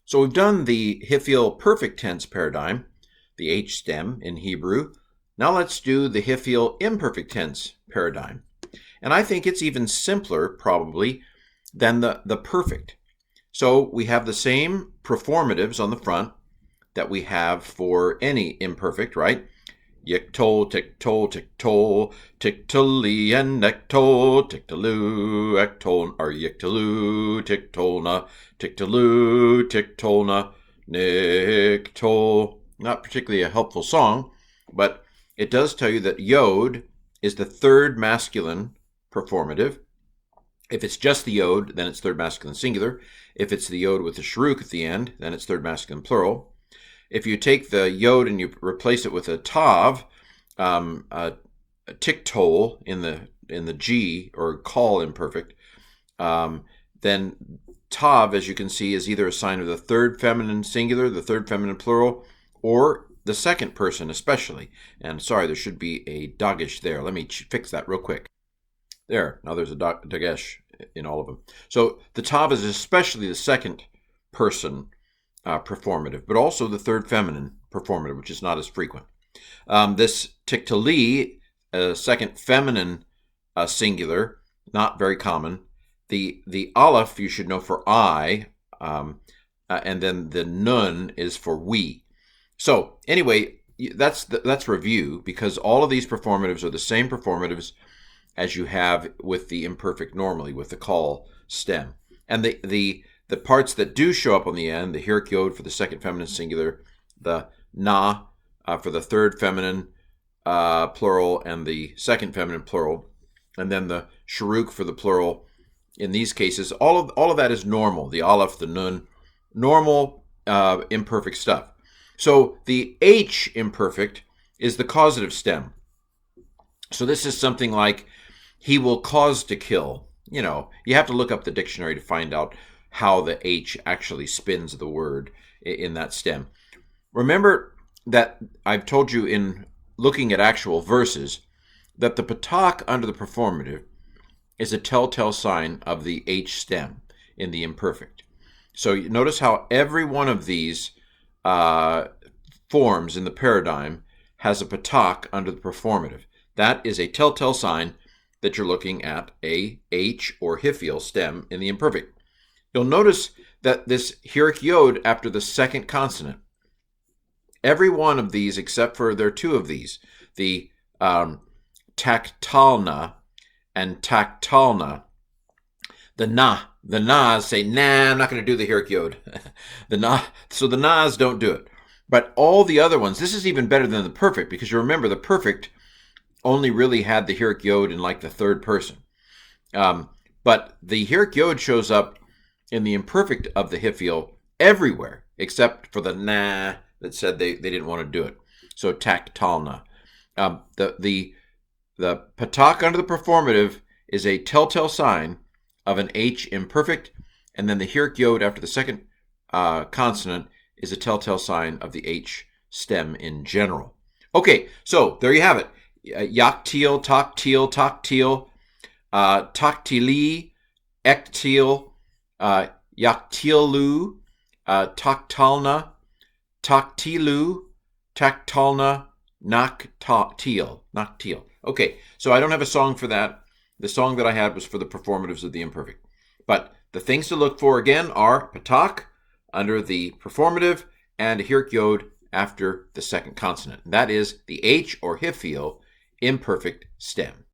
So we've done the Hiph'il perfect tense paradigm, the H stem in Hebrew. Now let's do the Hiph'il imperfect tense paradigm. And I think it's even simpler, probably, than the perfect. So we have the same performatives on the front that we have for any imperfect, right? Yiktol, tiktol, tiktol, tiktali, and ektol, tiktalu, ektol, or yiktalu, tiktolna, tiktalu, tiktolna, niktol. Not particularly a helpful song, but it does tell you that yod is the third masculine performative. If it's just the yod, then it's third masculine singular. If it's the yod with the sharuk at the end, then it's third masculine plural. If you take the yod and you replace it with a tav, a tiktol in the G or call imperfect, then tav, as you can see, is either a sign of the third feminine singular, the third feminine plural, or the second person especially. And sorry, there should be a dagesh there. Let me fix that real quick. There, now there's a dagesh in all of them. So the tav is especially the second person performative, but also the third feminine performative, which is not as frequent. This tiktali, second feminine singular, not very common. The aleph you should know for I, and then the nun is for we. So anyway, that's review, because all of these performatives are the same performatives as you have with the imperfect normally, with the call stem. And the parts that do show up on the end, the hirik yod for the second feminine singular, the na for the third feminine plural and the second feminine plural, and then the sharuk for the plural. In these cases, all of that is normal. The aleph, the nun, normal imperfect stuff. So the H imperfect is the causative stem. So this is something like, he will cause to kill. You know, you have to look up the dictionary to find out how the H actually spins the word in that stem. Remember that I've told you in looking at actual verses that the patak under the performative is a telltale sign of the H stem in the imperfect. So you notice how every one of these forms in the paradigm has a patak under the performative. That is a telltale sign that you're looking at a H or Hiph'il stem in the imperfect. You'll notice that this hirik yod after the second consonant, every one of these except for there are two of these, the taktalna and taktalna, the nas say, nah, I'm not going to do the hirik yod. So the nas don't do it. But all the other ones, this is even better than the perfect, because you remember the perfect only really had the hirik yod in like the third person. But the hirik yod shows up in the imperfect of the Hiph'il everywhere, except for the na that said they didn't want to do it. So taktalna. The patak under the performative is a telltale sign of an H imperfect, and then the hirik yod after the second consonant is a telltale sign of the H stem in general. Okay, so there you have it. Yaktil, taktil, taktil, taktili, ektil, yaktilu, taktalna, taktilu, taktalna, naktil. Okay, so I don't have a song for that. The song that I had was for the performatives of the imperfect. But the things to look for again are patak under the performative and a hirik yod after the second consonant. That is the H or Hiph'il imperfect stem.